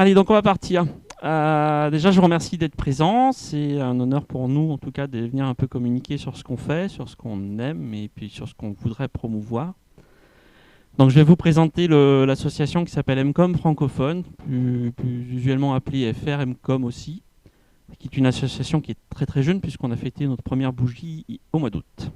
Allez, donc on va partir. Déjà, je vous remercie d'être présent. C'est un honneur pour nous, en tout cas, de venir un peu communiquer sur ce qu'on fait, sur ce qu'on aime et puis sur ce qu'on voudrait promouvoir. Donc, je vais vous présenter l'association qui s'appelle MCOM francophone, plus usuellement appelée FR MCOM aussi, qui est une association qui est très très jeune puisqu'on a fêté notre première bougie au mois d'août.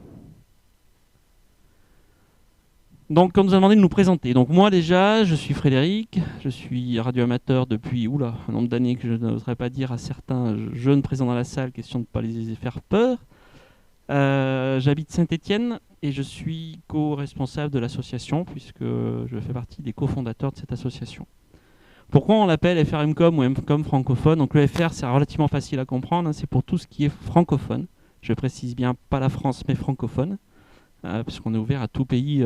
Donc, on nous a demandé de nous présenter. Donc, moi, déjà, je suis Frédéric. Je suis radioamateur depuis, un nombre d'années que je n'oserais pas dire à certains jeunes présents dans la salle, question de ne pas les faire peur. J'habite Saint-Étienne et je suis co-responsable de l'association puisque je fais partie des cofondateurs de cette association. Pourquoi on l'appelle FRMCOM ou MCOM francophone? Donc, le FR, c'est relativement facile à comprendre. C'est pour tout ce qui est francophone. Je précise bien, pas la France, mais francophone. Parce qu'on est ouvert à tout pays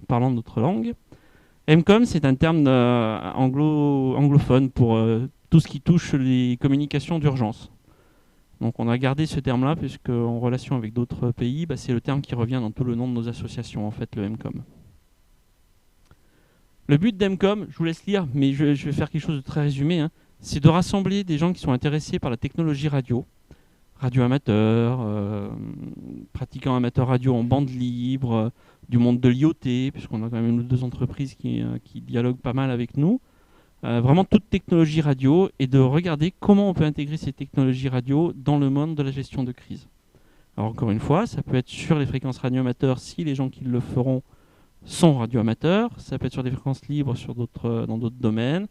parlant notre langue. MCOM, c'est un terme anglophone pour tout ce qui touche les communications d'urgence. Donc on a gardé ce terme-là, puisqu'en relation avec d'autres pays, c'est le terme qui revient dans tout le nom de nos associations, en fait, le MCOM. Le but d'MCOM, je vous laisse lire, mais je vais faire quelque chose de très résumé, c'est de rassembler des gens qui sont intéressés par la technologie radio, radio-amateurs, pratiquants amateurs radio en bande libre, du monde de l'IoT, puisqu'on a quand même deux entreprises qui dialoguent pas mal avec nous. Vraiment toute technologie radio, et de regarder comment on peut intégrer ces technologies radio dans le monde de la gestion de crise. Alors encore une fois, ça peut être sur les fréquences radio-amateurs si les gens qui le feront sont radio-amateurs, ça peut être sur des fréquences libres dans d'autres domaines,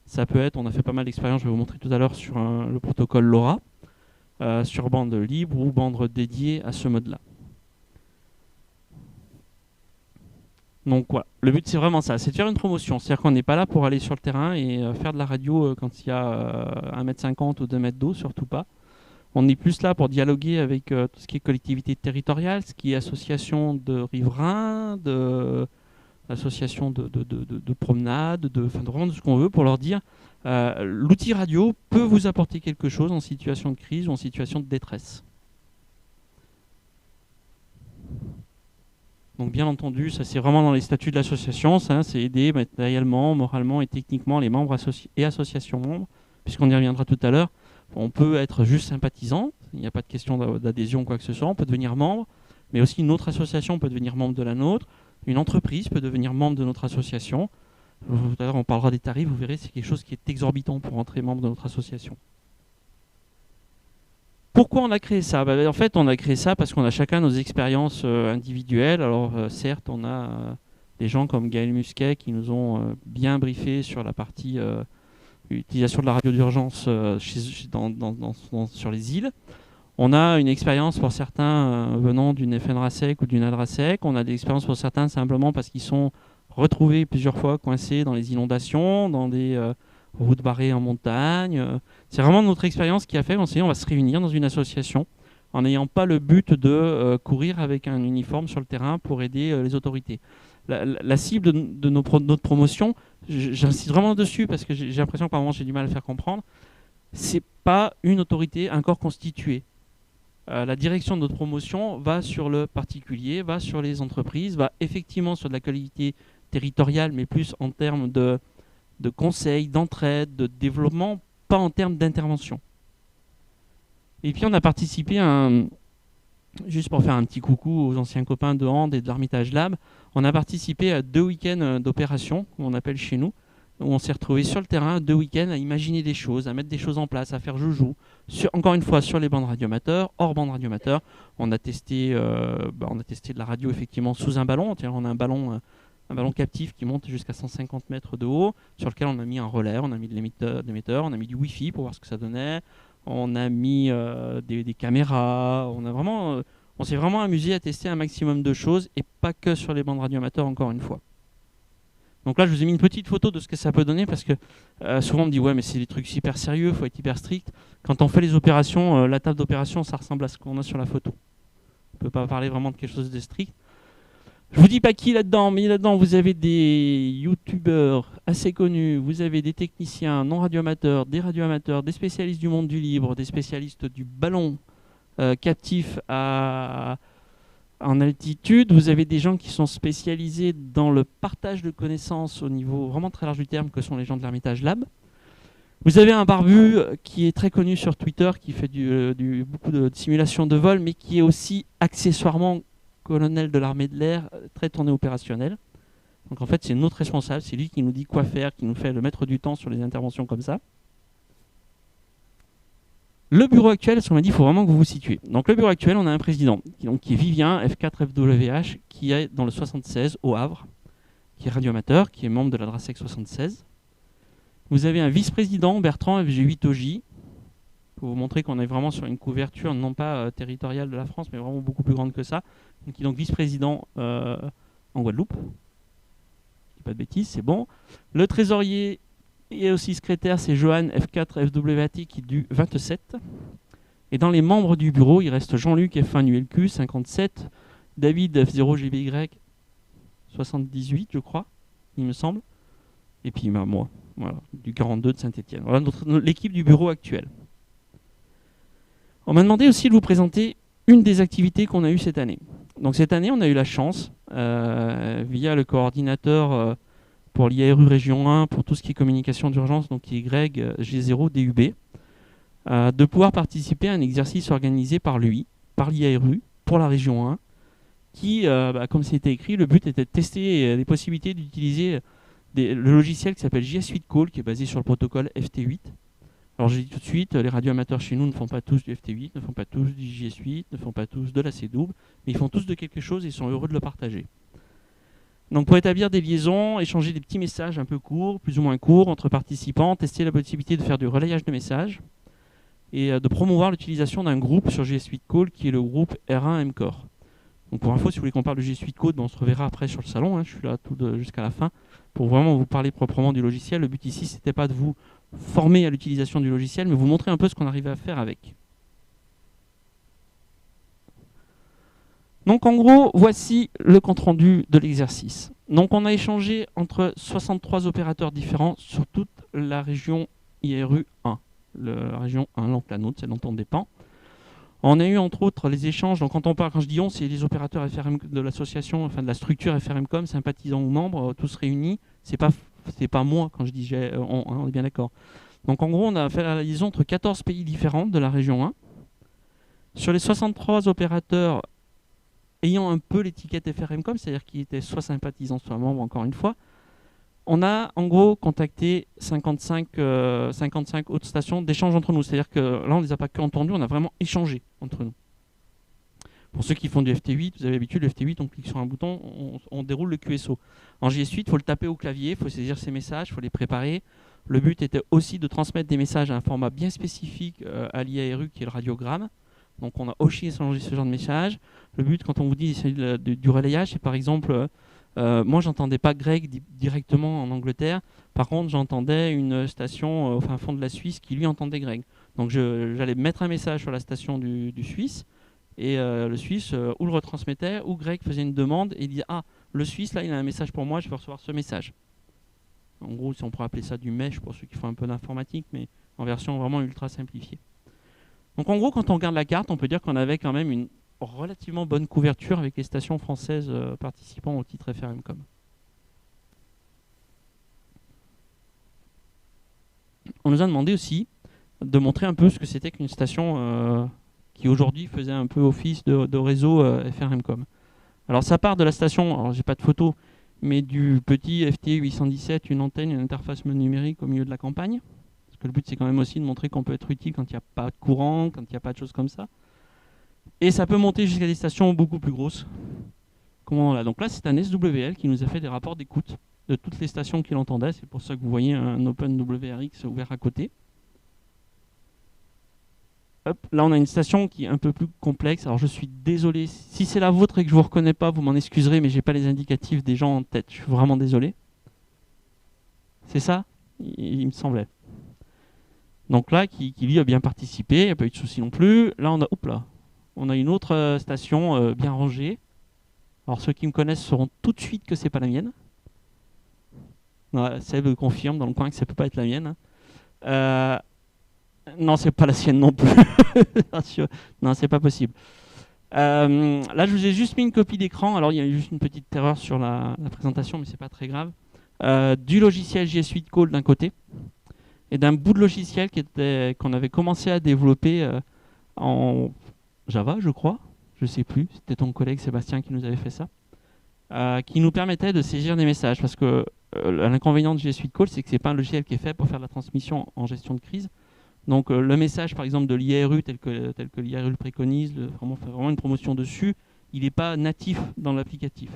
ça peut être, on a fait pas mal d'expériences, je vais vous montrer tout à l'heure sur le protocole LoRa, sur bande libre ou bande dédiée à ce mode-là. Donc voilà, le but c'est vraiment ça, c'est de faire une promotion. C'est-à-dire qu'on n'est pas là pour aller sur le terrain et faire de la radio quand il y a 1,50 m ou 2 mètres d'eau, surtout pas. On est plus là pour dialoguer avec tout ce qui est collectivité territoriale, ce qui est association de riverains, association de promenades, vraiment de ce qu'on veut, pour leur dire l'outil radio peut vous apporter quelque chose en situation de crise ou en situation de détresse. Donc bien entendu, ça c'est vraiment dans les statuts de l'association, ça c'est aider matériellement, moralement et techniquement les membres et associations membres, puisqu'on y reviendra tout à l'heure. On peut être juste sympathisant, il n'y a pas de question d'adhésion ou quoi que ce soit, on peut devenir membre, mais aussi une autre association peut devenir membre de la nôtre, une entreprise peut devenir membre de notre association. Tout à l'heure on parlera des tarifs, vous verrez c'est quelque chose qui est exorbitant pour entrer membre de notre association. Pourquoi on a créé ça? En fait, on a créé ça parce qu'on a chacun nos expériences individuelles. Alors, certes, on a des gens comme Gaël Musquet qui nous ont bien briefé sur la partie utilisation de la radio d'urgence sur les îles. On a une expérience pour certains venant d'une FNRASEC ou d'une ADRASEC. On a des expériences pour certains simplement parce qu'ils sont retrouvés plusieurs fois coincés dans les inondations, dans des routes barrées en montagne. C'est vraiment notre expérience qui a fait qu'on s'est dit on va se réunir dans une association en n'ayant pas le but de courir avec un uniforme sur le terrain pour aider les autorités. La cible de notre promotion, j'insiste vraiment dessus parce que j'ai l'impression que par moments j'ai du mal à le faire comprendre, c'est pas une autorité, un corps constitué. La direction de notre promotion va sur le particulier, va sur les entreprises, va effectivement sur de la collectivité territoriale, mais plus en termes de conseils, d'entraide, de développement, pas en termes d'intervention. Et puis on a participé juste pour faire un petit coucou aux anciens copains de Hand et de l'Armitage Lab, on a participé à 2 week-ends d'opération, qu'on appelle chez nous, où on s'est retrouvés sur le terrain 2 week-ends à imaginer des choses, à mettre des choses en place, à faire joujou. Encore une fois, sur les bandes radioamateurs, hors bandes radioamateurs, on a testé de la radio effectivement sous un ballon. On a un ballon captif qui monte jusqu'à 150 mètres de haut, sur lequel on a mis un relais, on a mis de l'émetteur, on a mis du Wi-Fi pour voir ce que ça donnait, on a mis des caméras, on s'est vraiment amusé à tester un maximum de choses, et pas que sur les bandes radioamateurs, encore une fois. Donc là, je vous ai mis une petite photo de ce que ça peut donner, parce que souvent on me dit « ouais, mais c'est des trucs super sérieux, il faut être hyper strict ». Quand on fait les opérations, la table d'opération, ça ressemble à ce qu'on a sur la photo. On ne peut pas parler vraiment de quelque chose de strict. Je vous dis pas qui là-dedans, mais là-dedans vous avez des youtubeurs assez connus, vous avez des techniciens non radioamateurs, des spécialistes du monde du libre, des spécialistes du ballon captif en altitude, vous avez des gens qui sont spécialisés dans le partage de connaissances au niveau vraiment très large du terme, que sont les gens de l'Armitage Lab. Vous avez un barbu qui est très connu sur Twitter, qui fait beaucoup de simulations de vol, mais qui est aussi accessoirement colonel de l'armée de l'air, très tourné opérationnel. Donc en fait, c'est notre responsable, c'est lui qui nous dit quoi faire, qui nous fait le maître du temps sur les interventions comme ça. Le bureau actuel, ce qu'on m'a dit, il faut vraiment que vous vous situiez. Donc le bureau actuel, on a un président qui est Vivien, F4FWH, qui est dans le 76 au Havre, qui est radioamateur, qui est membre de la DRASEC 76. Vous avez un vice-président, Bertrand, FG8OJ, pour vous montrer qu'on est vraiment sur une couverture non pas territoriale de la France, mais vraiment beaucoup plus grande que ça. Donc, il est donc vice-président en Guadeloupe. Je ne dis pas de bêtises, c'est bon. Le trésorier et aussi secrétaire, c'est Johan F4FWAT qui est du 27. Et dans les membres du bureau, il reste Jean-Luc F1ULQ 57, David F0GBY 78, je crois, il me semble. Et puis moi, voilà, du 42 de Saint-Étienne. Voilà l'équipe du bureau actuel. On m'a demandé aussi de vous présenter une des activités qu'on a eues cette année. Donc cette année, on a eu la chance, via le coordinateur pour l'IARU Région 1, pour tout ce qui est communication d'urgence, donc qui est Greg G0DUB, de pouvoir participer à un exercice organisé par lui, par l'IARU, pour la Région 1, qui, comme c'était écrit, le but était de tester les possibilités d'utiliser le logiciel qui s'appelle JS 8 Call, qui est basé sur le protocole FT8. Alors je dis tout de suite, les radioamateurs chez nous ne font pas tous du FT8, ne font pas tous du JS8, ne font pas tous de la C-double, mais ils font tous de quelque chose et ils sont heureux de le partager. Donc pour établir des liaisons, échanger des petits messages un peu courts, plus ou moins courts, entre participants, tester la possibilité de faire du relayage de messages et de promouvoir l'utilisation d'un groupe sur JS 8 Call qui est le groupe R1 MCore. Donc pour info, si vous voulez qu'on parle de JS 8 Call, on se reverra après sur le salon, je suis là jusqu'à la fin, pour vraiment vous parler proprement du logiciel. Le but ici, c'était pas de vous former à l'utilisation du logiciel, mais vous montrer un peu ce qu'on arrivait à faire avec. Donc en gros, voici le compte-rendu de l'exercice. Donc on a échangé entre 63 opérateurs différents sur toute la région IRU 1. La région 1, donc la nôtre, celle dont on dépend. On a eu entre autres les échanges, donc quand je dis on, c'est les opérateurs FRM de l'association, enfin de la structure FRMcom, sympathisants ou membres, tous réunis. C'est pas moi quand je dis on est bien d'accord. Donc en gros, on a fait la liaison entre 14 pays différents de la région 1. Sur les 63 opérateurs ayant un peu l'étiquette FRMcom, c'est-à-dire qui étaient soit sympathisants, soit membres, encore une fois, on a en gros contacté 55 autres stations d'échange entre nous. C'est-à-dire que là, on ne les a pas que entendus, on a vraiment échangé entre nous. Pour ceux qui font du FT8, vous avez l'habitude, le FT8, on clique sur un bouton, on déroule le QSO. En JS8, il faut le taper au clavier, il faut saisir ses messages, il faut les préparer. Le but était aussi de transmettre des messages à un format bien spécifique à l'IARU, qui est le radiogramme. Donc on a aussi échangé ce genre de message. Le but, quand on vous dit du relayage, c'est par exemple, moi j'entendais pas Greg directement en Angleterre. Par contre, j'entendais une station au fin fond de la Suisse qui lui entendait Greg. Donc j'allais mettre un message sur la station du Suisse. Et le Suisse ou le retransmettait, ou Greg faisait une demande et il disait « Ah, le Suisse, là, il a un message pour moi, je veux recevoir ce message. » En gros, si on pourrait appeler ça du mesh pour ceux qui font un peu d'informatique, mais en version vraiment ultra simplifiée. Donc en gros, quand on regarde la carte, on peut dire qu'on avait quand même une relativement bonne couverture avec les stations françaises participant au titre FRMcom. On nous a demandé aussi de montrer un peu ce que c'était qu'une station qui aujourd'hui faisait un peu office de réseau FRMcom. Alors ça part de la station, alors j'ai pas de photo, mais du petit FT817, une antenne, une interface numérique au milieu de la campagne. Parce que le but c'est quand même aussi de montrer qu'on peut être utile quand il n'y a pas de courant, quand il n'y a pas de choses comme ça. Et ça peut monter jusqu'à des stations beaucoup plus grosses. Donc là c'est un SWL qui nous a fait des rapports d'écoute de toutes les stations qu'il entendait. C'est pour ça que vous voyez un OpenWRX ouvert à côté. Hop, là on a une station qui est un peu plus complexe. Alors je suis désolé, si c'est la vôtre et que je ne vous reconnais pas, vous m'en excuserez, mais je n'ai pas les indicatifs des gens en tête. Je suis vraiment désolé. C'est ça? Il me semblait. Donc là, qui lui a bien participé, il n'y a pas eu de souci non plus. Là on a une autre station bien rangée. Alors ceux qui me connaissent sauront tout de suite que c'est pas la mienne. Seb confirme dans le coin que ça ne peut pas être la mienne. Non, c'est pas la sienne non plus. Non, c'est pas possible. Là, je vous ai juste mis une copie d'écran. Alors, il y a juste une petite erreur sur la présentation, mais c'est pas très grave. Du logiciel JS8 Call d'un côté, et d'un bout de logiciel qu'on avait commencé à développer en Java, je crois. Je sais plus, c'était ton collègue Sébastien qui nous avait fait ça. Qui nous permettait de saisir des messages. Parce que l'inconvénient de G Suite Call, c'est que ce n'est pas un logiciel qui est fait pour faire de la transmission en gestion de crise. Donc le message, par exemple, de l'IARU, tel que l'IARU le préconise, vraiment une promotion dessus, il n'est pas natif dans l'applicatif.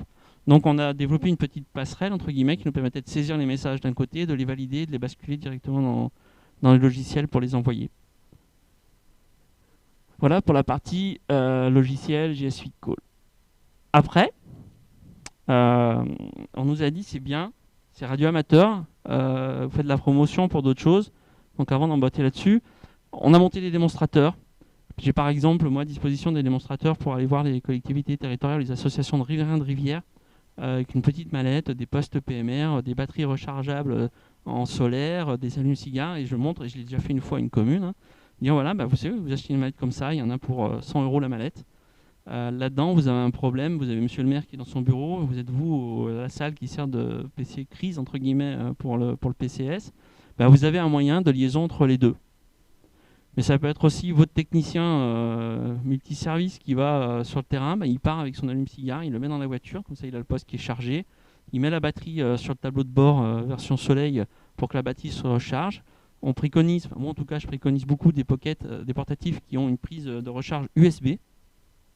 Donc on a développé une petite passerelle, entre guillemets, qui nous permettait de saisir les messages d'un côté, de les valider, de les basculer directement dans le logiciel pour les envoyer. Voilà pour la partie logiciel G Suite Call. Après, on nous a dit c'est bien, c'est radio amateur, vous faites de la promotion pour d'autres choses. Donc avant d'emboîter là-dessus, on a monté des démonstrateurs. J'ai par exemple moi à disposition des démonstrateurs pour aller voir les collectivités territoriales, les associations de riverains de rivières, avec une petite mallette, des postes PMR, des batteries rechargeables en solaire, des allumes-cigares, et je montre, et je l'ai déjà fait une fois à une commune, hein, dire voilà, vous savez, vous achetez une mallette comme ça, il y en a pour 100 € la mallette. Là-dedans, vous avez un problème, vous avez monsieur le maire qui est dans son bureau, vous êtes vous à la salle qui sert de PC crise, entre guillemets, pour le PCS, vous avez un moyen de liaison entre les deux. Mais ça peut être aussi votre technicien multiservice qui va sur le terrain, il part avec son allume-cigare, il le met dans la voiture, comme ça il a le poste qui est chargé, il met la batterie sur le tableau de bord version soleil pour que la batterie se recharge. On préconise, moi en tout cas je préconise beaucoup des pockets, des portatifs qui ont une prise de recharge USB,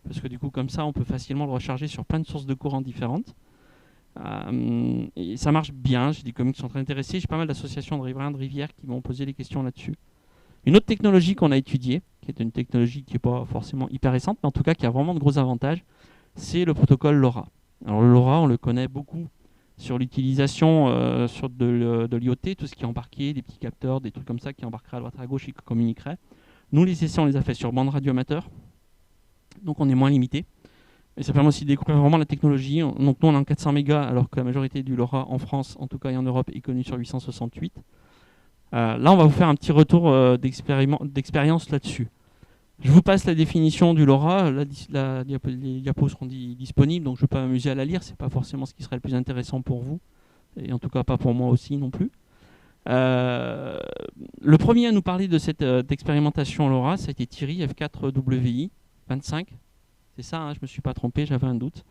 parce que du coup comme ça on peut facilement le recharger sur plein de sources de courant différentes. Et ça marche bien, j'ai des communes qui sont très intéressées, j'ai pas mal d'associations de riverains de rivières qui m'ont posé des questions là-dessus. Une autre technologie qu'on a étudiée, qui est une technologie qui n'est pas forcément hyper récente, mais en tout cas qui a vraiment de gros avantages, c'est le protocole LoRa. Alors le LoRa, on le connaît beaucoup sur l'utilisation sur de l'IoT, tout ce qui est embarqué, des petits capteurs, des trucs comme ça qui embarqueraient à droite à gauche et qui communiqueraient. Nous, les essais, on les a fait sur bande radio amateur, donc on est moins limité. Et ça permet aussi de découvrir vraiment la technologie. Donc nous, on est en 400 mégas, alors que la majorité du LoRa en France, en tout cas et en Europe, est connue sur 868. Là, on va vous faire un petit retour d'expérience là-dessus. Je vous passe la définition du LoRa. Les diapos seront disponibles, donc je ne vais pas m'amuser à la lire. Ce n'est pas forcément ce qui serait le plus intéressant pour vous, et en tout cas pas pour moi aussi non plus. Le premier à nous parler de cette expérimentation LoRa, ça a été Thierry, F4WI 25. C'est ça, hein, je ne me suis pas trompé, j'avais un doute.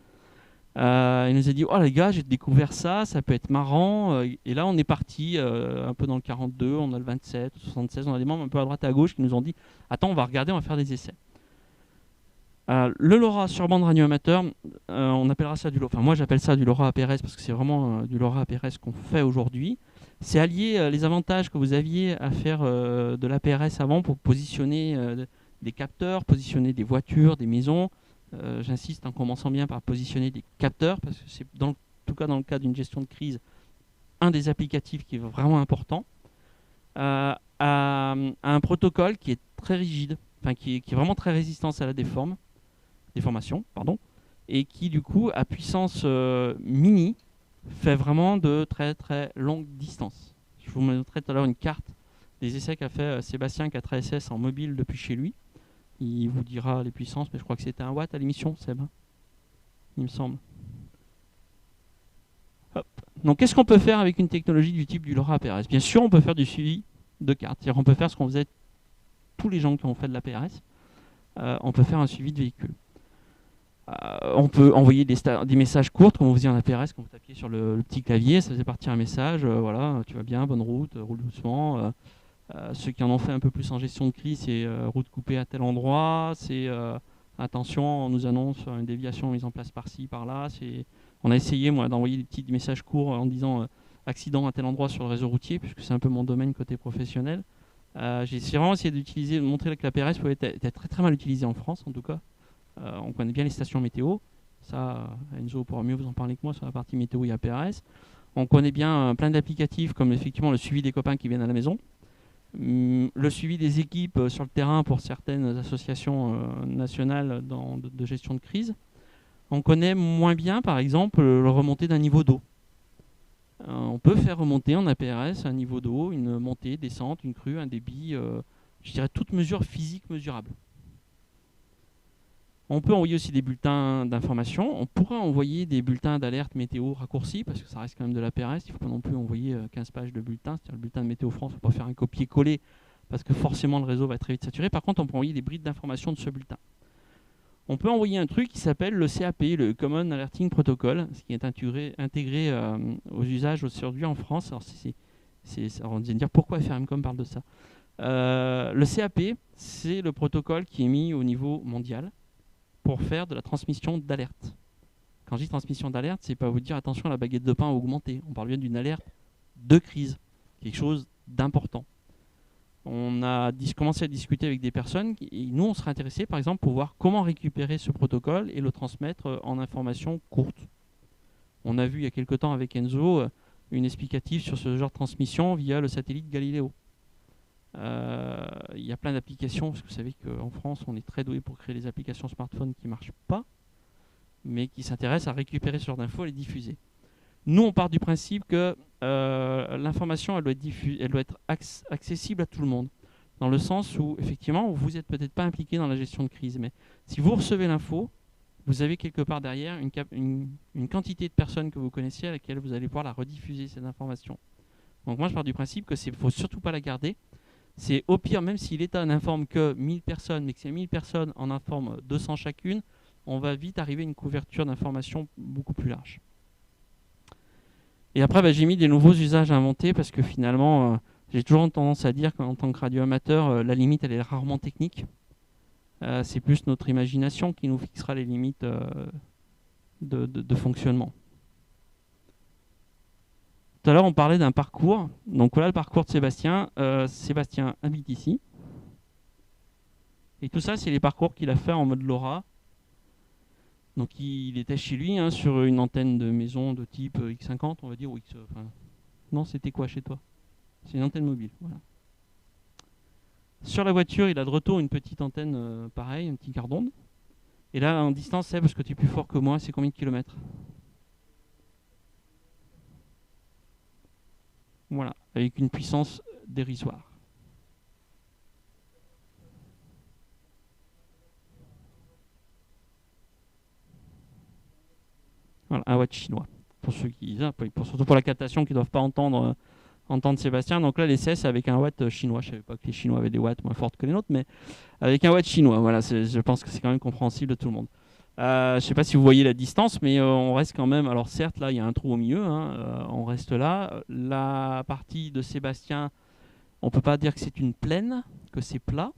Il nous a dit, oh les gars, j'ai découvert ça, ça peut être marrant. Et là, on est parti un peu dans le 42, on a le 27, 76, on a des membres un peu à droite à gauche qui nous ont dit, attends, on va regarder, on va faire des essais. Le LoRa sur bande radio amateur, on appellera ça moi j'appelle ça du LoRa APRS parce que c'est vraiment du LoRa APRS qu'on fait aujourd'hui. C'est allier les avantages que vous aviez à faire de l'APRS avant pour positionner des capteurs, positionner des voitures, des maisons. J'insiste en commençant bien par positionner des capteurs, parce que c'est en tout cas dans le cas d'une gestion de crise, un des applicatifs qui est vraiment important, à un protocole qui est très rigide, qui est vraiment très résistant à la déformation, et qui du coup, à puissance mini, fait vraiment de très très longues distances. Je vous montrerai tout à l'heure une carte des essais qu'a fait Sébastien 4SS en mobile depuis chez lui. Il vous dira les puissances, mais je crois que c'était 1 watt à l'émission, Seb. Il me semble. Hop. Donc, qu'est-ce qu'on peut faire avec une technologie du type du LoRa APRS? Bien sûr, on peut faire du suivi de cartes. C'est-à-dire qu'on peut faire ce qu'on faisait tous les gens qui ont fait de l'APRS. On peut faire un suivi de véhicule. On peut envoyer des messages courts, comme vous faisiez en APRS, quand vous tapiez sur le petit clavier, ça faisait partir un message, voilà, tu vas bien, bonne route, roule doucement. Ceux qui en ont fait un peu plus en gestion de crise, c'est route coupée à tel endroit, c'est attention, on nous annonce une déviation mise en place par-ci, par-là. On a essayé d'envoyer des petits messages courts en disant accident à tel endroit sur le réseau routier, puisque c'est un peu mon domaine côté professionnel. J'ai vraiment essayé de montrer que l'APRS pouvait être très très mal utilisé en France en tout cas. On connaît bien les stations météo, ça Enzo pourra mieux vous en parler que moi sur la partie météo et APRS. On connaît bien plein d'applicatifs comme effectivement le suivi des copains qui viennent à la maison. Le suivi des équipes sur le terrain pour certaines associations nationales de gestion de crise. On connaît moins bien, par exemple, le remontée d'un niveau d'eau. On peut faire remonter en APRS un niveau d'eau, une montée, descente, une crue, un débit, je dirais toute mesure physique mesurable. On peut envoyer aussi des bulletins d'information. On pourrait envoyer des bulletins d'alerte météo raccourcis, parce que ça reste quand même de la PRS. Il ne faut pas non plus envoyer 15 pages de bulletins. C'est-à-dire le bulletin de Météo France, il ne faut pas faire un copier-coller, parce que forcément le réseau va très vite saturé. Par contre, on peut envoyer des brides d'information de ce bulletin. On peut envoyer un truc qui s'appelle le CAP, le Common Alerting Protocol, ce qui est intégré aux usages aujourd'hui en France. Alors, on va dire pourquoi FRMcom parle de ça. Le CAP, c'est le protocole qui est mis au niveau mondial pour faire de la transmission d'alerte. Quand je dis transmission d'alerte, c'est pas vous dire attention, la baguette de pain a augmenté. On parle bien d'une alerte de crise, quelque chose d'important. On a commencé à discuter avec des personnes et nous, on serait intéressés, par exemple, pour voir comment récupérer ce protocole et le transmettre en information courte. On a vu il y a quelque temps avec Enzo une explicative sur ce genre de transmission via le satellite Galileo. Il y a plein d'applications, parce que vous savez qu'en France, on est très doué pour créer des applications smartphones qui ne marchent pas, mais qui s'intéressent à récupérer ce genre d'infos et les diffuser. Nous, on part du principe que l'information, elle doit être accessible à tout le monde, dans le sens où, effectivement, vous n'êtes peut-être pas impliqué dans la gestion de crise, mais si vous recevez l'info, vous avez quelque part derrière une quantité de personnes que vous connaissez à laquelle vous allez pouvoir la rediffuser, cette information. Donc moi, je pars du principe que ne faut surtout pas la garder. C'est au pire, même si l'État n'informe que 1000 personnes, mais que ces 1000 personnes en informent 200 chacune, on va vite arriver à une couverture d'information beaucoup plus large. Et après, j'ai mis des nouveaux usages à inventer parce que finalement, j'ai toujours tendance à dire qu'en tant que radioamateur, la limite, elle est rarement technique. C'est plus notre imagination qui nous fixera les limites de fonctionnement. Tout à l'heure, on parlait d'un parcours. Donc voilà le parcours de Sébastien. Sébastien habite ici. Et tout ça, c'est les parcours qu'il a fait en mode LoRa. Donc il était chez lui sur une antenne de maison de type X50, on va dire. Ou non, c'était quoi chez toi? C'est une antenne mobile. Voilà. Sur la voiture, il a de retour une petite antenne pareil, un petit quart d'onde. Et là, en distance, c'est parce que tu es plus fort que moi, c'est combien de kilomètres? Voilà, avec une puissance dérisoire. Voilà, un watt chinois. Pour ceux qui, surtout pour la captation qui ne doivent pas entendre Sébastien. Donc là, l'essai, c'est avec un watt chinois. Je ne savais pas que les Chinois avaient des watts moins fortes que les nôtres, mais avec un watt chinois. Voilà, je pense que c'est quand même compréhensible de tout le monde. Je ne sais pas si vous voyez la distance, mais on reste quand même. Alors certes, là, il y a un trou au milieu. On reste là. La partie de Sébastien, on ne peut pas dire que c'est une plaine, que c'est plat.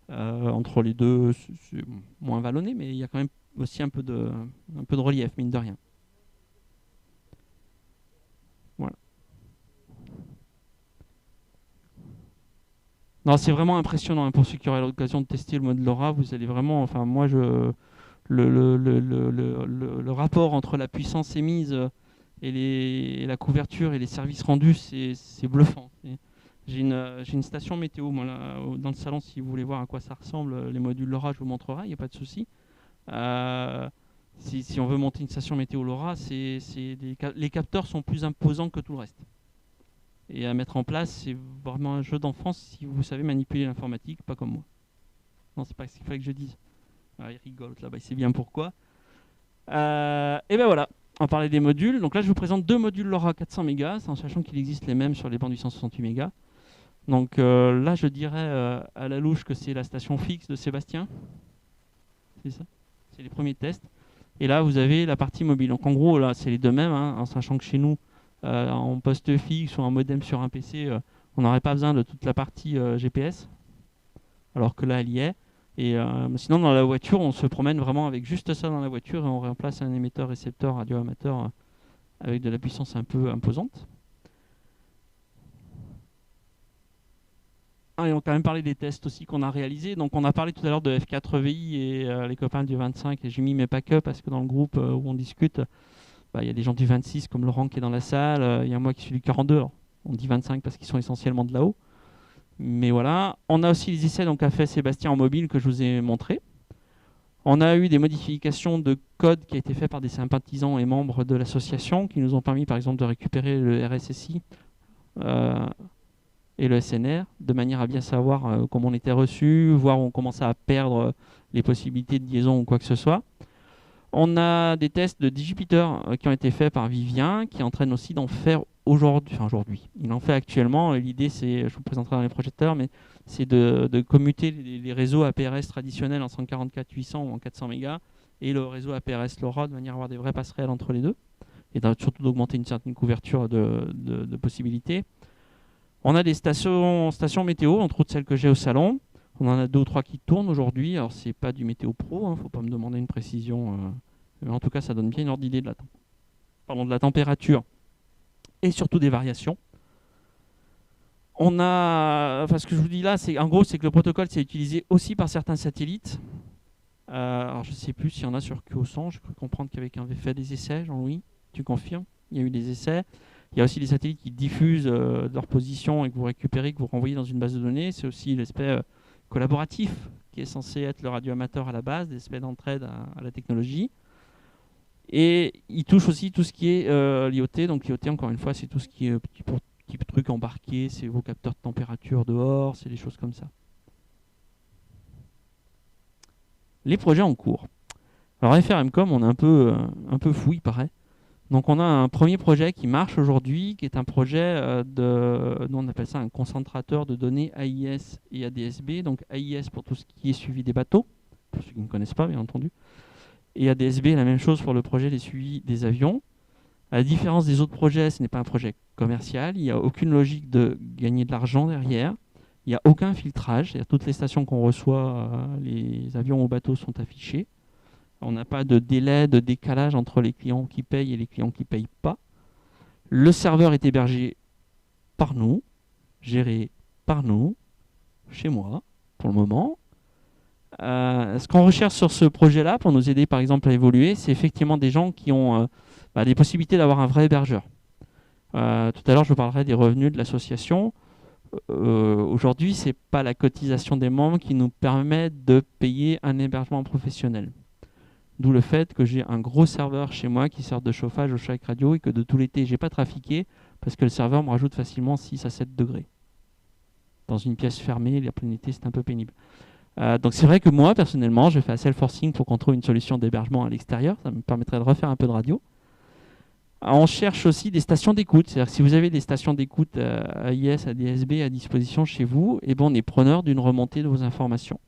Entre les deux, c'est moins vallonné, mais il y a quand même aussi un peu de relief, mine de rien. Voilà. Non, c'est vraiment impressionnant. Pour ceux qui auraient l'occasion de tester le mode LoRa, vous allez vraiment. Enfin, moi, le rapport entre la puissance émise et la couverture et les services rendus, c'est bluffant. J'ai une station météo moi, là, dans le salon, si vous voulez voir à quoi ça ressemble, les modules LoRa, je vous montrerai, il n'y a pas de souci. Si on veut monter une station météo LoRa, les capteurs sont plus imposants que tout le reste. Et à mettre en place, c'est vraiment un jeu d'enfance si vous savez manipuler l'informatique, pas comme moi. Non, c'est pas ce qu'il fallait que je dise. Ah, il rigole là-bas, il sait bien pourquoi. Et ben voilà, on parlait des modules. Donc là, je vous présente deux modules LoRa 400 mégas, en sachant qu'il existe les mêmes sur les bandes 868 mégas. Donc là, je dirais à la louche que c'est la station fixe de Sébastien. C'est ça? C'est les premiers tests. Et là, vous avez la partie mobile. Donc en gros, là, c'est les deux mêmes, en sachant que chez nous, en poste fixe ou en modem sur un PC, on n'aurait pas besoin de toute la partie GPS, alors que là, elle y est. Et sinon, dans la voiture, on se promène vraiment avec juste ça dans la voiture et on remplace un émetteur-récepteur radio-amateur avec de la puissance un peu imposante. Et on a quand même parlé des tests aussi qu'on a réalisés. Donc on a parlé tout à l'heure de F4VI et les copains du 25, et j'ai mis mes pas que parce que dans le groupe où on discute, il y a des gens du 26 comme Laurent qui est dans la salle, il y a moi qui suis du 42, alors on dit 25 parce qu'ils sont essentiellement de là-haut. Mais voilà, on a aussi les essais qu'a fait Sébastien en mobile que je vous ai montré. On a eu des modifications de code qui a été fait par des sympathisants et membres de l'association qui nous ont permis par exemple de récupérer le RSSI et le SNR, de manière à bien savoir comment on était reçu, voir où on commençait à perdre les possibilités de liaison ou quoi que ce soit. On a des tests de Digipeater qui ont été faits par Vivien, qui entraîne aussi d'en faire aujourd'hui. Il en fait actuellement. L'idée, c'est, je vous présenterai dans les projecteurs, mais c'est de commuter les réseaux APRS traditionnels en 144-800 ou en 400 mégas et le réseau APRS LoRa de manière à avoir des vraies passerelles entre les deux et surtout d'augmenter une certaine couverture de possibilités. On a des stations météo, entre autres celles que j'ai au salon. On en a 2 ou 3 qui tournent aujourd'hui. Alors, c'est pas du météo pro, ne faut pas me demander une précision. Mais en tout cas, ça donne bien une ordre d'idée de la température et surtout des variations. Ce que je vous dis là, c'est que le protocole c'est utilisé aussi par certains satellites. Alors, je ne sais plus s'il y en a sur QO100. J'ai cru comprendre qu'avec un fait des essais, Jean-Louis, tu confirmes? Il y a eu des essais. Il y a aussi des satellites qui diffusent leur position et que vous récupérez, que vous renvoyez dans une base de données. C'est aussi l'aspect collaboratif qui est censé être le radioamateur à la base, des aspects d'entraide à la technologie. Et il touche aussi tout ce qui est l'IoT. Donc l'IoT, encore une fois, c'est tout ce qui est petit truc embarqué, c'est vos capteurs de température dehors, c'est des choses comme ça. Les projets en cours. Alors FRMcom, on est un peu fou, il paraît. Donc on a un premier projet qui marche aujourd'hui, qui est un projet nous on appelle ça un concentrateur de données AIS et ADSB. Donc AIS pour tout ce qui est suivi des bateaux, pour ceux qui ne connaissent pas bien entendu. Et ADSB, la même chose pour le projet des suivis des avions. À la différence des autres projets, ce n'est pas un projet commercial, il n'y a aucune logique de gagner de l'argent derrière, il n'y a aucun filtrage, c'est-à-dire toutes les stations qu'on reçoit, les avions ou bateaux sont affichés. On n'a pas de délai, de décalage entre les clients qui payent et les clients qui ne payent pas. Le serveur est hébergé par nous, géré par nous, chez moi, pour le moment. Ce qu'on recherche sur ce projet-là, pour nous aider par exemple à évoluer, c'est effectivement des gens qui ont des possibilités d'avoir un vrai hébergeur. Tout à l'heure, je vous parlerai des revenus de l'association. Aujourd'hui, ce n'est pas la cotisation des membres qui nous permet de payer un hébergement professionnel. D'où le fait que j'ai un gros serveur chez moi qui sert de chauffage au Shack Radio et que de tout l'été, je n'ai pas trafiqué parce que le serveur me rajoute facilement 6 à 7 degrés. Dans une pièce fermée, la pleine été, c'est un peu pénible. Donc c'est vrai que moi, personnellement, je fais un self-forcing pour qu'on trouve une solution d'hébergement à l'extérieur. Ça me permettrait de refaire un peu de radio. On cherche aussi des stations d'écoute. C'est-à-dire que si vous avez des stations d'écoute AIS, ADSB à disposition chez vous, on est preneur d'une remontée de vos informations,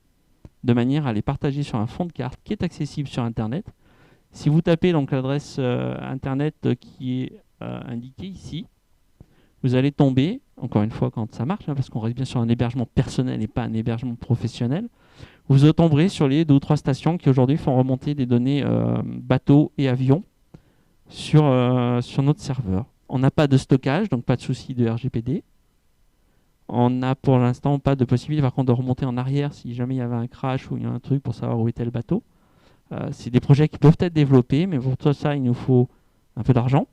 de manière à les partager sur un fond de carte qui est accessible sur Internet. Si vous tapez donc l'adresse Internet qui est indiquée ici, vous allez tomber, encore une fois quand ça marche, parce qu'on reste bien sur un hébergement personnel et pas un hébergement professionnel, vous tomberez sur les 2 ou 3 stations qui aujourd'hui font remonter des données bateaux et avions sur notre serveur. On n'a pas de stockage, donc pas de souci de RGPD. On n'a pour l'instant pas de possibilité par contre de remonter en arrière si jamais il y avait un crash ou il y a un truc pour savoir où était le bateau. C'est des projets qui peuvent être développés, mais pour tout ça, il nous faut un peu d'argent,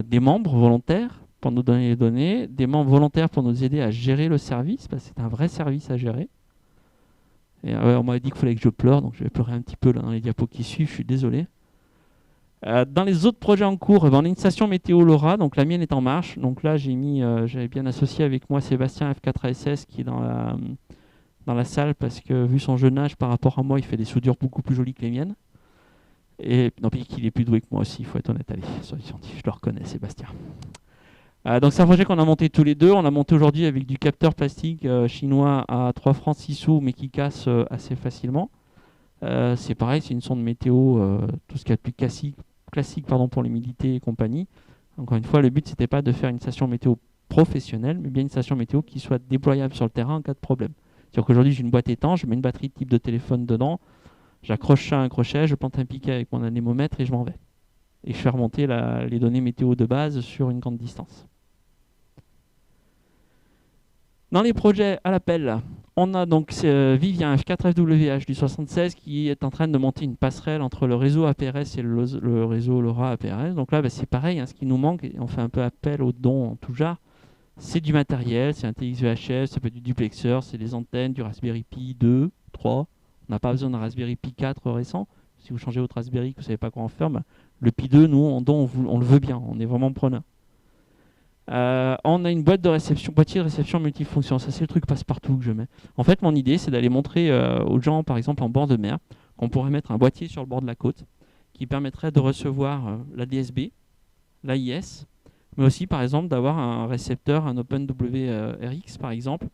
des membres volontaires pour nous donner les données, des membres volontaires pour nous aider à gérer le service, parce que c'est un vrai service à gérer. Et, on m'a dit qu'il fallait que je pleure, donc je vais pleurer un petit peu là, dans les diapos qui suivent, je suis désolé. Dans les autres projets en cours, on a une station météo LoRa, donc la mienne est en marche. Donc là, j'avais bien associé avec moi Sébastien F4ASS qui est dans la salle parce que vu son jeune âge par rapport à moi, il fait des soudures beaucoup plus jolies que les miennes. Et non, puis qu'il est plus doué que moi aussi, il faut être honnête. Allez, soyez scientifique, je le reconnais, Sébastien. Donc c'est un projet qu'on a monté tous les deux. On a monté aujourd'hui avec du capteur plastique chinois à 3 francs 6 sous, mais qui casse assez facilement. C'est pareil, c'est une sonde météo, tout ce qu'il y a de plus classique pour l'humidité et compagnie. Encore une fois, le but, c'était pas de faire une station météo professionnelle, mais bien une station météo qui soit déployable sur le terrain en cas de problème. C'est-à-dire qu'aujourd'hui, j'ai une boîte étanche, je mets une batterie type de téléphone dedans, j'accroche ça à un crochet, je plante un piquet avec mon anémomètre et je m'en vais. Et je fais remonter les données météo de base sur une grande distance. Dans les projets à l'appel, on a donc Vivien F4FWH du 76 qui est en train de monter une passerelle entre le réseau APRS et le réseau LoRa APRS. Donc là, c'est pareil, ce qui nous manque, et on fait un peu appel aux dons en tout genre, c'est du matériel, c'est un TX VHF, ça peut être du duplexeur, c'est des antennes, du Raspberry Pi 2, 3. On n'a pas besoin d'un Raspberry Pi 4 récent. Si vous changez votre Raspberry, que vous ne savez pas quoi en faire, le Pi 2, nous, en don, on le veut bien, on est vraiment preneur. On a une boîte de réception, boîtier de réception multifonction. Ça, c'est le truc passe-partout que je mets. En fait, mon idée, c'est d'aller montrer aux gens, par exemple en bord de mer, qu'on pourrait mettre un boîtier sur le bord de la côte qui permettrait de recevoir la DSB, l'AIS, mais aussi, par exemple, d'avoir un récepteur, un OpenWRX, par exemple,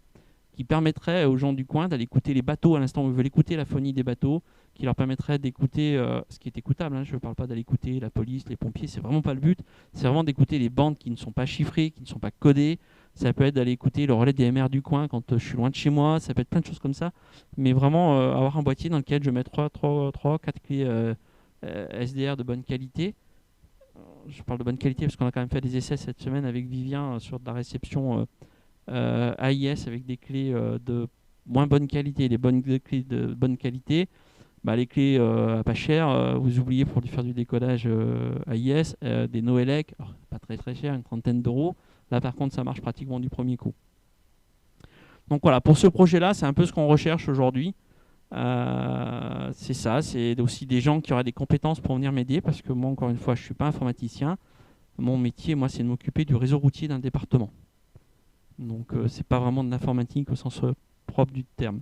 qui permettrait aux gens du coin d'aller écouter les bateaux à l'instant où ils veulent écouter la phonie des bateaux, qui leur permettrait d'écouter ce qui est écoutable. Hein. Je ne parle pas d'aller écouter la police, les pompiers, c'est vraiment pas le but. C'est vraiment d'écouter les bandes qui ne sont pas chiffrées, qui ne sont pas codées. Ça peut être d'aller écouter le relais DMR du coin quand je suis loin de chez moi. Ça peut être plein de choses comme ça. Mais vraiment avoir un boîtier dans lequel je mets 4 clés SDR de bonne qualité. Je parle de bonne qualité parce qu'on a quand même fait des essais cette semaine avec Vivien sur de la réception AIS avec des clés de moins bonne qualité, les bonnes clés de bonne qualité. Bah, les clés pas chères, vous oubliez pour faire du décodage AIS, des Noelec, alors, pas très très cher, une trentaine d'euros. Là par contre ça marche pratiquement du premier coup. Donc voilà, pour ce projet-là, c'est un peu ce qu'on recherche aujourd'hui. C'est ça, c'est aussi des gens qui auraient des compétences pour venir m'aider, parce que moi encore une fois je ne suis pas informaticien. Mon métier, moi, c'est de m'occuper du réseau routier d'un département. Donc c'est pas vraiment de l'informatique au sens propre du terme.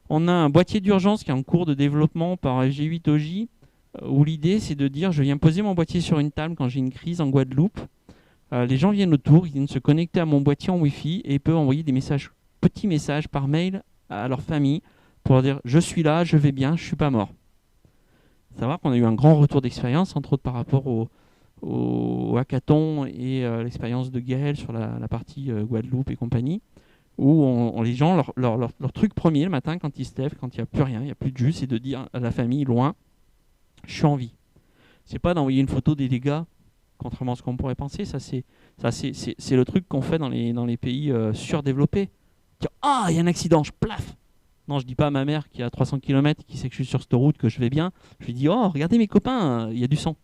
On a un boîtier d'urgence qui est en cours de développement par FG8OJ, où l'idée c'est de dire je viens poser mon boîtier sur une table quand j'ai une crise en Guadeloupe. Les gens viennent autour, ils viennent se connecter à mon boîtier en Wi-Fi et ils peuvent envoyer des messages, petits messages par mail à leur famille pour leur dire je suis là, je vais bien, je suis pas mort. Savoir qu'on a eu un grand retour d'expérience, entre autres par rapport au hackathon et l'expérience de Gaël sur la partie Guadeloupe et compagnie, où les gens, leur truc premier le matin quand ils se lèvent, quand il n'y a plus rien, il n'y a plus de jus, c'est de dire à la famille loin, je suis en vie. C'est pas d'envoyer une photo des dégâts, contrairement à ce qu'on pourrait penser. Ça c'est le truc qu'on fait dans les pays surdéveloppés. Ah, il y a un accident, je plaf. Non, je dis pas à ma mère qui a 300 km, qui sait que je suis sur cette route, que je vais bien. Je lui dis, oh, regardez mes copains, il y a du sang.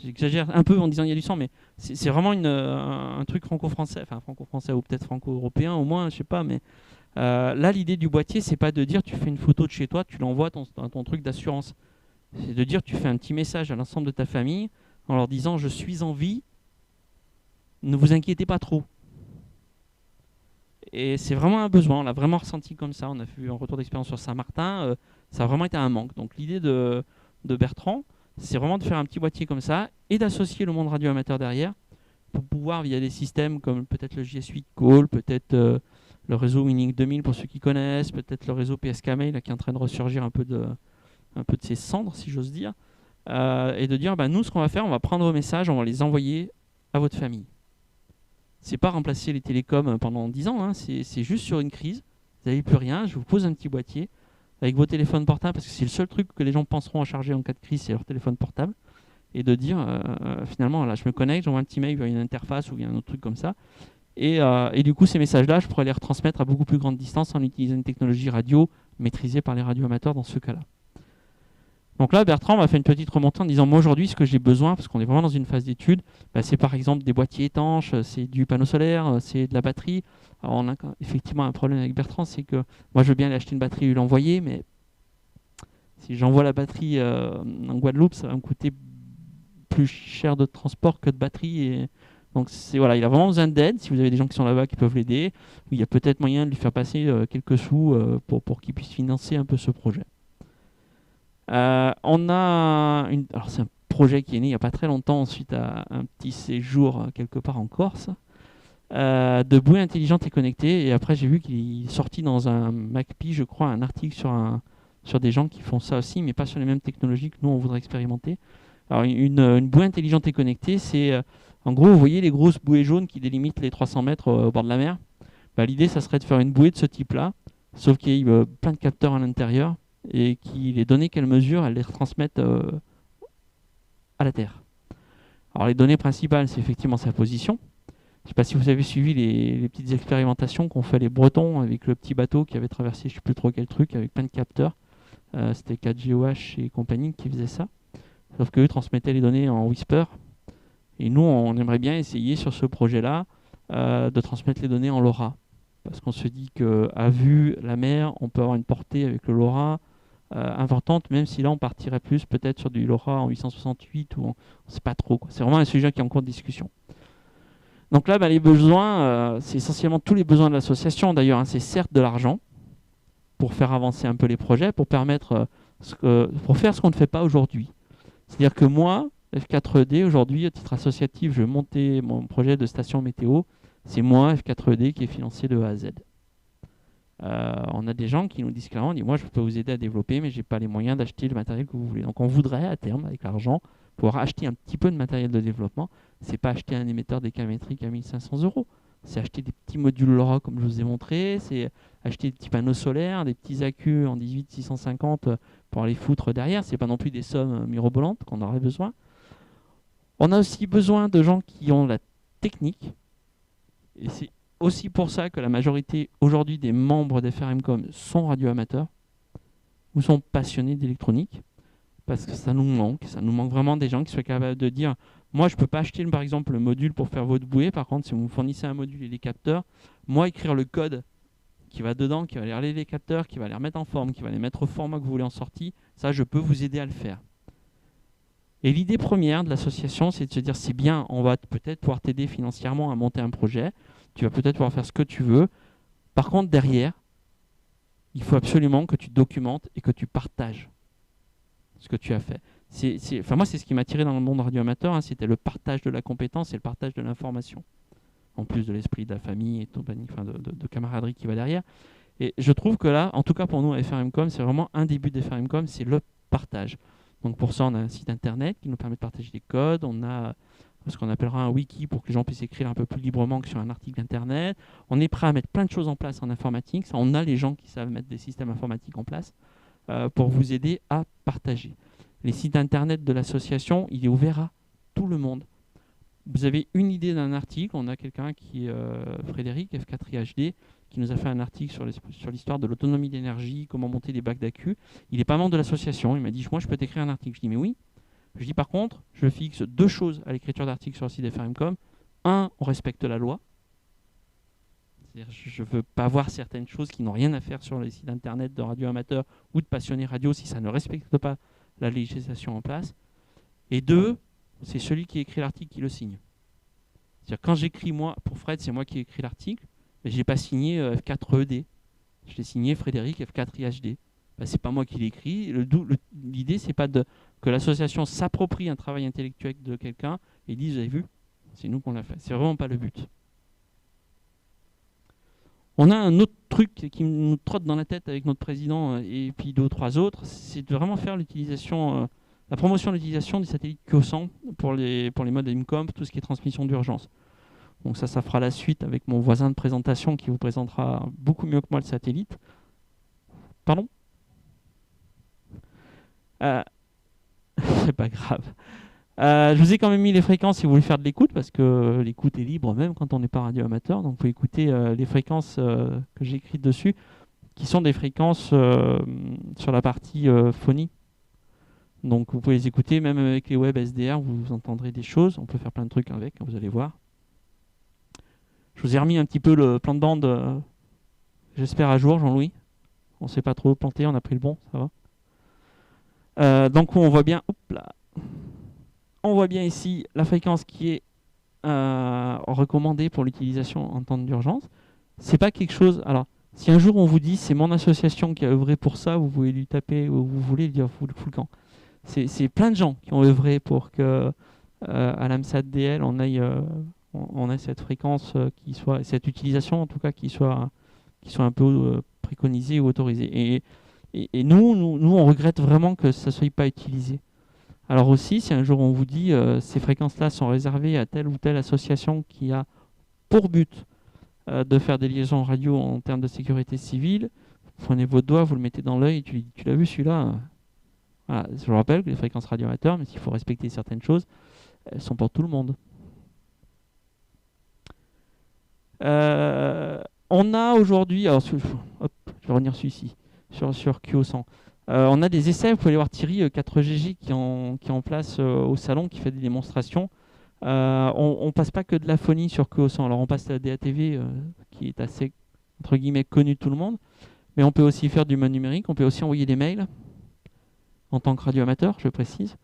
J'exagère un peu en disant il y a du sang, mais c'est vraiment un truc franco-français, enfin franco-français ou peut-être franco-européen au moins, je sais pas. Mais là, l'idée du boîtier, c'est pas de dire tu fais une photo de chez toi, tu l'envoies à ton truc d'assurance. C'est de dire tu fais un petit message à l'ensemble de ta famille en leur disant je suis en vie, ne vous inquiétez pas trop. Et c'est vraiment un besoin, on l'a vraiment ressenti comme ça. On a fait un retour d'expérience sur Saint-Martin, ça a vraiment été un manque. Donc l'idée de Bertrand, c'est vraiment de faire un petit boîtier comme ça et d'associer le monde radio amateur derrière pour pouvoir, via des systèmes comme peut-être le JS8 Call, peut-être le réseau Winning 2000 pour ceux qui connaissent, peut-être le réseau PSK Mail là, qui est en train de ressurgir un peu de ses cendres, si j'ose dire, et de dire nous, ce qu'on va faire, on va prendre vos messages, on va les envoyer à votre famille. C'est pas remplacer les télécoms pendant 10 ans, hein, c'est juste sur une crise, vous n'avez plus rien, je vous pose un petit boîtier avec vos téléphones portables, parce que c'est le seul truc que les gens penseront à charger en cas de crise, c'est leur téléphone portable, et de dire finalement, là je me connecte, j'envoie un petit mail via une interface ou via un autre truc comme ça, et du coup ces messages-là, je pourrais les retransmettre à beaucoup plus grande distance en utilisant une technologie radio maîtrisée par les radioamateurs dans ce cas-là. Donc là, Bertrand m'a fait une petite remontée en disant moi aujourd'hui, ce que j'ai besoin, parce qu'on est vraiment dans une phase d'étude, c'est par exemple des boîtiers étanches, c'est du panneau solaire, c'est de la batterie. Alors on a effectivement un problème avec Bertrand, c'est que moi je veux bien aller acheter une batterie et lui l'envoyer, mais si j'envoie la batterie en Guadeloupe, ça va me coûter plus cher de transport que de batterie. Et donc voilà, il a vraiment besoin d'aide. Si vous avez des gens qui sont là-bas qui peuvent l'aider, il y a peut-être moyen de lui faire passer quelques sous pour qu'il puisse financer un peu ce projet. On a alors c'est un projet qui est né il n'y a pas très longtemps suite à un petit séjour quelque part en Corse, de bouées intelligentes et connectées. Et après j'ai vu qu'il est sorti dans un MacPi, je crois, un article sur des gens qui font ça aussi, mais pas sur les mêmes technologies que nous on voudrait expérimenter. Alors une bouée intelligente et connectée, c'est en gros, vous voyez les grosses bouées jaunes qui délimitent les 300 mètres au bord de la mer. L'idée, ça serait de faire une bouée de ce type-là, sauf qu'il y a plein de capteurs à l'intérieur, et qui les données qu'elle mesure, elle les retransmettent à la Terre. Alors les données principales, c'est effectivement sa position. Je ne sais pas si vous avez suivi les petites expérimentations qu'ont fait les Bretons avec le petit bateau qui avait traversé je ne sais plus trop quel truc, avec plein de capteurs. C'était 4GOH et compagnie qui faisaient ça. Sauf qu'eux transmettaient les données en Whisper. Et nous, on aimerait bien essayer sur ce projet-là de transmettre les données en LoRa. Parce qu'on se dit qu'à vue la mer, on peut avoir une portée avec le LoRa importante, même si là on partirait plus peut-être sur du LoRa en 868 ou on ne sait pas trop, quoi. C'est vraiment un sujet qui est en cours de discussion. Donc là, les besoins, c'est essentiellement tous les besoins de l'association. D'ailleurs, hein, c'est certes de l'argent pour faire avancer un peu les projets, pour permettre, pour faire ce qu'on ne fait pas aujourd'hui. C'est-à-dire que moi, F4D, aujourd'hui, à titre associatif, je vais monter mon projet de station météo. C'est moi, F4D, qui est financé de A à Z. On a des gens qui nous disent clairement, moi je peux vous aider à développer, mais je n'ai pas les moyens d'acheter le matériel que vous voulez. Donc on voudrait à terme, avec l'argent, pouvoir acheter un petit peu de matériel de développement. C'est pas acheter un émetteur décamétrique à 1500 euros. C'est acheter des petits modules LoRa comme je vous ai montré, c'est acheter des petits panneaux solaires, des petits accus en 18650 pour les foutre derrière. C'est pas non plus des sommes mirobolantes qu'on aurait besoin. On a aussi besoin de gens qui ont la technique, et c'est aussi pour ça que la majorité aujourd'hui des membres des FRMcom sont radioamateurs ou sont passionnés d'électronique, parce que ça nous manque vraiment des gens qui soient capables de dire moi je peux pas acheter par exemple le module pour faire votre bouée, par contre si vous me fournissez un module et des capteurs, moi écrire le code qui va dedans, qui va aller relire les capteurs, qui va les remettre en forme, qui va les mettre au format que vous voulez en sortie, ça je peux vous aider à le faire. Et l'idée première de l'association, c'est de se dire c'est bien, on va peut-être pouvoir t'aider financièrement à monter un projet, tu vas peut-être pouvoir faire ce que tu veux. Par contre, derrière, il faut absolument que tu documentes et que tu partages ce que tu as fait. Moi, c'est ce qui m'a attiré dans le monde radioamateur, hein, c'était le partage de la compétence et le partage de l'information. En plus de l'esprit de la famille et de camaraderie qui va derrière. Et je trouve que là, en tout cas pour nous à FRMcom, c'est vraiment un début de FRMcom, c'est le partage. Donc pour ça, on a un site internet qui nous permet de partager des codes, on a ce qu'on appellera un wiki pour que les gens puissent écrire un peu plus librement que sur un article internet. On est prêt à mettre plein de choses en place en informatique. Ça, on a les gens qui savent mettre des systèmes informatiques en place pour vous aider à partager. Les sites internet de l'association, il est ouvert à tout le monde. Vous avez une idée d'un article, on a quelqu'un qui est Frédéric, F4IHD, qui nous a fait un article sur l'histoire de l'autonomie d'énergie, comment monter des bacs d'accu. Il n'est pas membre de l'association, il m'a dit moi je peux t'écrire un article. Je dis mais oui. Je dis par contre, je fixe 2 choses à l'écriture d'articles sur le site des FRMcom. 1, on respecte la loi. C'est-à-dire, je ne veux pas voir certaines choses qui n'ont rien à faire sur les sites internet de radio amateurs ou de passionnés radio si ça ne respecte pas la législation en place. Et 2, c'est celui qui écrit l'article qui le signe. C'est-à-dire quand j'écris moi, pour Fred, c'est moi qui ai écrit l'article, mais je n'ai pas signé F4ED. Je l'ai signé Frédéric F4IHD. C'est pas moi qui l'ai écrit. L'idée, c'est pas que l'association s'approprie un travail intellectuel de quelqu'un et dise, vous avez vu, c'est nous qu'on l'a fait. C'est vraiment pas le but. On a un autre truc qui nous trotte dans la tête avec notre président et puis 2 ou 3 autres, c'est de vraiment faire l'utilisation, la promotion de l'utilisation des satellites QO100 pour les modes IMCOM, tout ce qui est transmission d'urgence. Donc ça fera la suite avec mon voisin de présentation qui vous présentera beaucoup mieux que moi le satellite. Pardon ? C'est pas grave. Je vous ai quand même mis les fréquences si vous voulez faire de l'écoute, parce que l'écoute est libre même quand on n'est pas radioamateur. Donc vous pouvez écouter les fréquences que j'ai écrites dessus, qui sont des fréquences sur la partie phonie. Donc vous pouvez les écouter même avec les web SDR, vous entendrez des choses. On peut faire plein de trucs avec, vous allez voir. Je vous ai remis un petit peu le plan de bande, j'espère à jour, Jean-Louis. On ne s'est pas trop planté, on a pris le bon, ça va. Donc on voit bien, on voit bien ici la fréquence qui est recommandée pour l'utilisation en temps d'urgence. C'est pas quelque chose. Alors, si un jour on vous dit c'est mon association qui a œuvré pour ça, vous pouvez lui taper où vous voulez, lui dire full camp. C'est plein de gens qui ont œuvré pour que à l'AMSAT DL on ait cette fréquence qui soit, cette utilisation en tout cas qui soit un peu préconisée ou autorisée. Et nous, on regrette vraiment que ça ne soit pas utilisé. Alors aussi, si un jour on vous dit ces fréquences-là sont réservées à telle ou telle association qui a pour but de faire des liaisons radio en termes de sécurité civile, vous prenez votre doigt, vous le mettez dans l'œil et tu l'as vu celui-là. Voilà. Je vous rappelle que les fréquences radioamateurs, mais s'il faut respecter certaines choses, elles sont pour tout le monde. On a aujourd'hui, alors je vais revenir celui-ci, sur QO100. On a des essais, vous pouvez aller voir Thierry 4GG qui est en place au salon, qui fait des démonstrations. On passe pas que de la phonie sur QO100, alors on passe à la DATV qui est assez, entre guillemets, connu de tout le monde, mais on peut aussi faire du mode numérique, on peut aussi envoyer des mails en tant que radioamateur, je précise.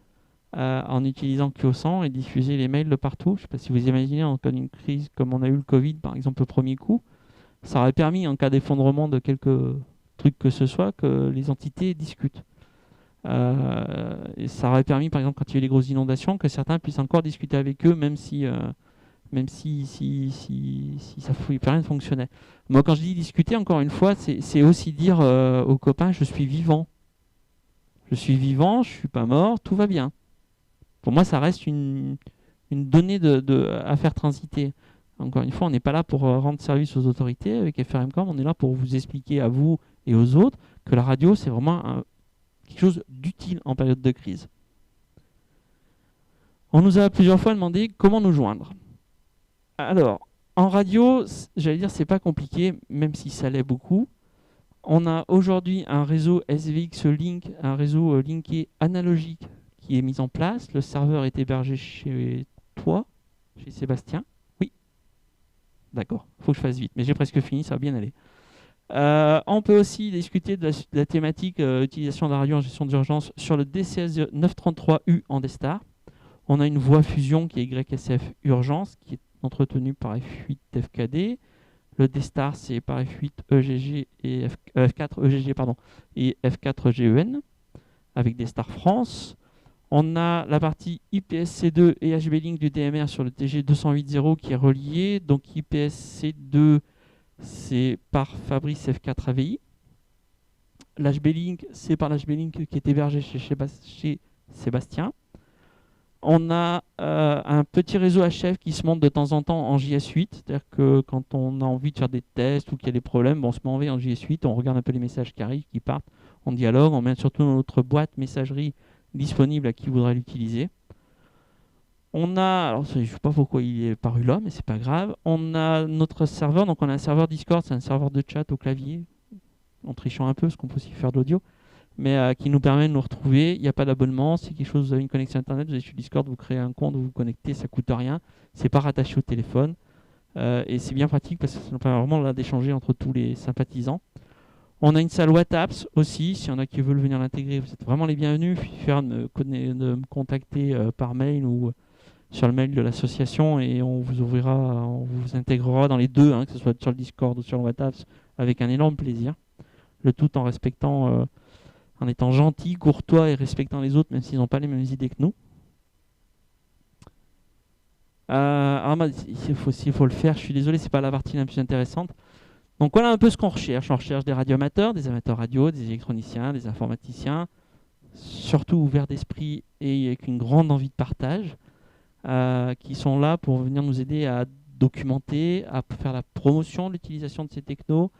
en utilisant Q100 et diffuser les mails de partout. Je ne sais pas si vous imaginez, en cas d'une crise comme on a eu le Covid, par exemple, le premier coup, ça aurait permis, en cas d'effondrement de quelques trucs que ce soit, que les entités discutent. Et ça aurait permis, par exemple, quand il y a eu les grosses inondations, que certains puissent encore discuter avec eux, même si ça rien ne fonctionnait. Moi, quand je dis discuter, encore une fois, c'est aussi dire aux copains, je suis vivant. Je suis vivant, je suis pas mort, tout va bien. Pour moi, ça reste une donnée à faire transiter. Encore une fois, on n'est pas là pour rendre service aux autorités. Avec FRMCOM, on est là pour vous expliquer à vous et aux autres que la radio, c'est vraiment quelque chose d'utile en période de crise. On nous a plusieurs fois demandé comment nous joindre. Alors, en radio, j'allais dire, c'est pas compliqué, même si ça l'est beaucoup. On a aujourd'hui un réseau SVX Link, un réseau linké analogique qui est mis en place. Le serveur est hébergé chez toi, chez Sébastien. Oui, d'accord, il faut que je fasse vite, mais j'ai presque fini, ça va bien aller. On peut aussi discuter de la thématique utilisation de la radio en gestion d'urgence sur le DCS 933U en D-Star. On a une voie fusion qui est YSF Urgence, qui est entretenue par F8 FKD. Le D-Star, c'est par F8 EGG et F4 EGG et F4 GEN avec D-Star France. On a la partie IPSC2 et HB-Link du DMR sur le TG 208.0 qui est relié. Donc IPSC2, c'est par Fabrice F4 AVI. L'HB-Link, c'est par l'HB-Link qui est hébergé chez Sébastien. On a un petit réseau HF qui se monte de temps en temps en JS8, c'est-à-dire que quand on a envie de faire des tests ou qu'il y a des problèmes, on se met en JS8, on regarde un peu les messages qui arrivent, qui partent, on dialogue, on met surtout notre boîte messagerie disponible à qui voudrait l'utiliser. On a, alors je ne sais pas pourquoi il est paru là, mais c'est pas grave, on a notre serveur, donc on a un serveur Discord, c'est un serveur de chat au clavier, en trichant un peu, parce qu'on peut aussi faire de l'audio, mais qui nous permet de nous retrouver. Il n'y a pas d'abonnement, c'est quelque chose, vous avez une connexion internet, vous allez sur Discord, vous créez un compte, vous vous connectez, ça ne coûte rien, c'est pas rattaché au téléphone, et c'est bien pratique parce que ça nous permet vraiment là d'échanger entre tous les sympathisants. On a une salle WhatsApp aussi, s'il y en a qui veulent venir l'intégrer, vous êtes vraiment les bienvenus. Il suffit de me contacter par mail ou sur le mail de l'association et on vous intégrera dans les deux, que ce soit sur le Discord ou sur le WhatsApp, avec un énorme plaisir. Le tout en respectant, en étant gentil, courtois et respectant les autres, même s'ils n'ont pas les mêmes idées que nous. Il faut le faire, je suis désolé, c'est pas la partie la plus intéressante. Donc voilà un peu ce qu'on recherche. On recherche des radioamateurs, des amateurs radio, des électroniciens, des informaticiens, surtout ouverts d'esprit et avec une grande envie de partage, qui sont là pour venir nous aider à documenter, à faire la promotion de l'utilisation de ces technos,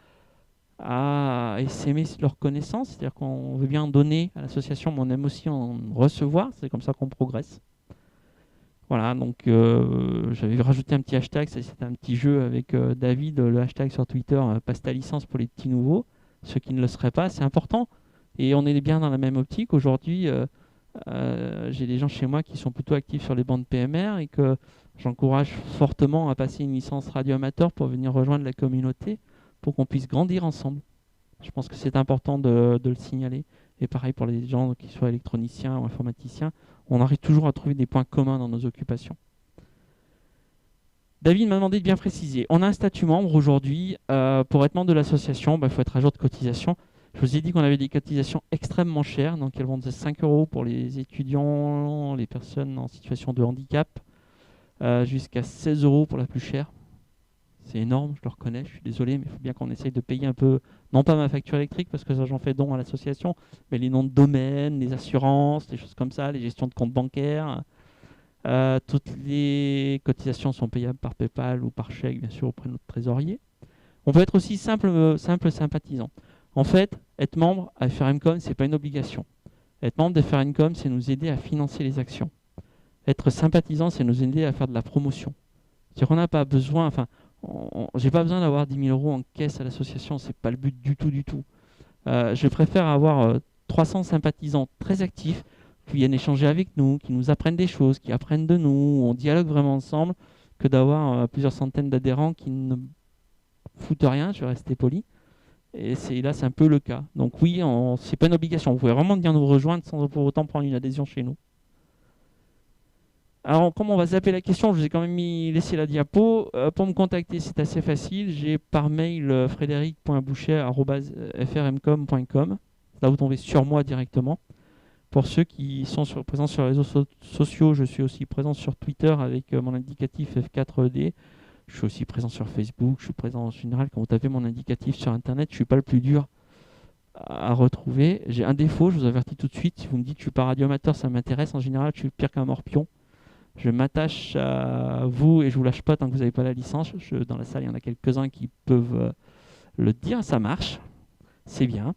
à essaimer leurs connaissances. C'est-à-dire qu'on veut bien donner à l'association, mais on aime aussi en recevoir. C'est comme ça qu'on progresse. Voilà, donc j'avais rajouté un petit hashtag, c'était un petit jeu avec David, le hashtag sur Twitter, passe ta licence pour les petits nouveaux, ceux qui ne le seraient pas, c'est important. Et on est bien dans la même optique. Aujourd'hui, j'ai des gens chez moi qui sont plutôt actifs sur les bandes PMR et que j'encourage fortement à passer une licence radio amateur pour venir rejoindre la communauté, pour qu'on puisse grandir ensemble. Je pense que c'est important de le signaler. Et pareil pour les gens qui soient électroniciens ou informaticiens, on arrive toujours à trouver des points communs dans nos occupations. David m'a demandé de bien préciser. On a un statut membre aujourd'hui. Pour être membre de l'association, il faut être à jour de cotisation. Je vous ai dit qu'on avait des cotisations extrêmement chères, donc elles vont de 5 € pour les étudiants, les personnes en situation de handicap, jusqu'à 16 € pour la plus chère. C'est énorme, je le reconnais, je suis désolé, mais il faut bien qu'on essaye de payer un peu, non pas ma facture électrique, parce que ça j'en fais don à l'association, mais les noms de domaine, les assurances, les choses comme ça, les gestions de comptes bancaires. Toutes les cotisations sont payables par PayPal ou par chèque, bien sûr, auprès de notre trésorier. On peut être aussi simple sympathisant. En fait, être membre à FRMCOM, ce n'est pas une obligation. Être membre de FRMCOM, c'est nous aider à financer les actions. Être sympathisant, c'est nous aider à faire de la promotion. C'est-à-dire qu'on n'a pas besoin, j'ai pas besoin d'avoir 10 000 € en caisse à l'association, c'est pas le but du tout. Je préfère avoir 300 sympathisants très actifs qui viennent échanger avec nous, qui nous apprennent des choses, qui apprennent de nous, on dialogue vraiment ensemble, que d'avoir plusieurs centaines d'adhérents qui ne foutent rien, je vais rester poli. Et là, c'est un peu le cas. Donc oui, c'est pas une obligation. Vous pouvez vraiment venir nous rejoindre sans pour autant prendre une adhésion chez nous. Alors, comment on va zapper la question? Je vous ai quand même laissé la diapo. Pour me contacter, c'est assez facile. J'ai par mail frédéric.boucher@frmcom.com. Là, vous tombez sur moi directement. Pour ceux qui sont présents sur les réseaux sociaux, je suis aussi présent sur Twitter avec mon indicatif F4D. Je suis aussi présent sur Facebook. Je suis présent en général. Quand vous tapez mon indicatif sur Internet, je ne suis pas le plus dur à retrouver. J'ai un défaut, je vous avertis tout de suite. Si vous me dites que je ne suis pas radioamateur, ça m'intéresse. En général, je suis pire qu'un morpion. Je m'attache à vous et je vous lâche pas tant que vous n'avez pas la licence. Dans la salle, il y en a quelques-uns qui peuvent le dire. Ça marche, c'est bien.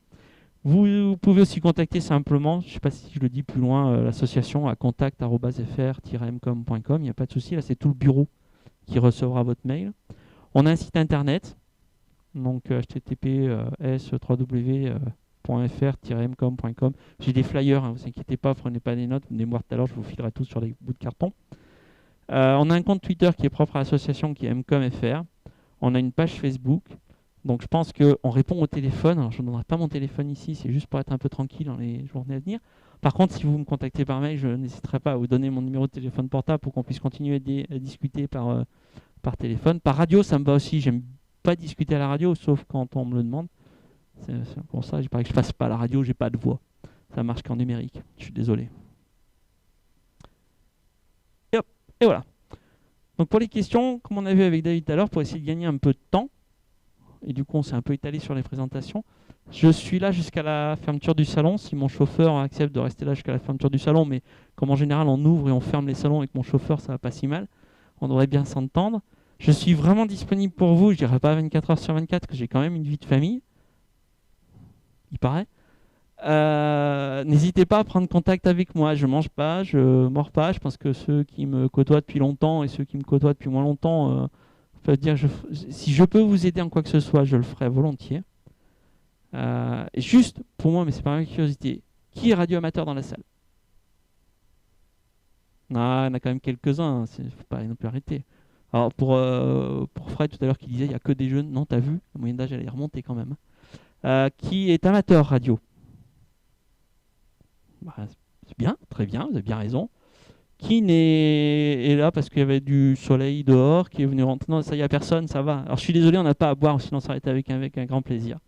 Vous pouvez aussi contacter simplement, je ne sais pas si je le dis plus loin, l'association à contact@fr-mcom.com. Il n'y a pas de souci, là c'est tout le bureau qui recevra votre mail. On a un site internet, donc https://www.fr-mcom.com. J'ai des flyers, ne vous inquiétez pas, prenez pas des notes, venez me voir tout à l'heure, je vous filerai tout sur les bouts de carton. On a un compte Twitter qui est propre à l'association qui est McomFR. On a une page Facebook. Donc je pense qu'on répond au téléphone. Alors je ne donnerai pas mon téléphone ici, c'est juste pour être un peu tranquille dans les journées à venir. Par contre, si vous me contactez par mail, je n'hésiterai pas à vous donner mon numéro de téléphone portable pour qu'on puisse continuer à discuter par téléphone. Par radio, ça me va aussi. J'aime pas discuter à la radio, sauf quand on me le demande. C'est pour ça, il paraît que je passe pas à la radio, j'ai pas de voix. Ça marche qu'en numérique. Je suis désolé. Et hop, et voilà. Donc pour les questions, comme on a vu avec David tout à l'heure, pour essayer de gagner un peu de temps, et du coup on s'est un peu étalé sur les présentations, je suis là jusqu'à la fermeture du salon, si mon chauffeur accepte de rester là jusqu'à la fermeture du salon, mais comme en général on ouvre et on ferme les salons avec mon chauffeur, ça va pas si mal, on devrait bien s'entendre. Je suis vraiment disponible pour vous, je dirais pas 24 heures sur 24, que j'ai quand même une vie de famille, il paraît. N'hésitez pas à prendre contact avec moi. Je mange pas, je mords pas. Je pense que ceux qui me côtoient depuis longtemps et ceux qui me côtoient depuis moins longtemps peuvent dire si je peux vous aider en quoi que ce soit, je le ferai volontiers. Et juste pour moi, mais c'est pas ma curiosité, qui est radioamateur dans la salle? Ah, il y en a quand même quelques-uns, il ne faut pas non plus arrêter. Alors pour Fred tout à l'heure qui disait il n'y a que des jeunes, non, t'as vu, la moyenne d'âge elle est remontée quand même. Qui est amateur radio? Bah, c'est bien, très bien, vous avez bien raison. Qui est là parce qu'il y avait du soleil dehors, qui est venu rentrer? Non, ça y a personne, ça va. Alors je suis désolé, on n'a pas à boire, sinon ça aurait été avec un grand plaisir.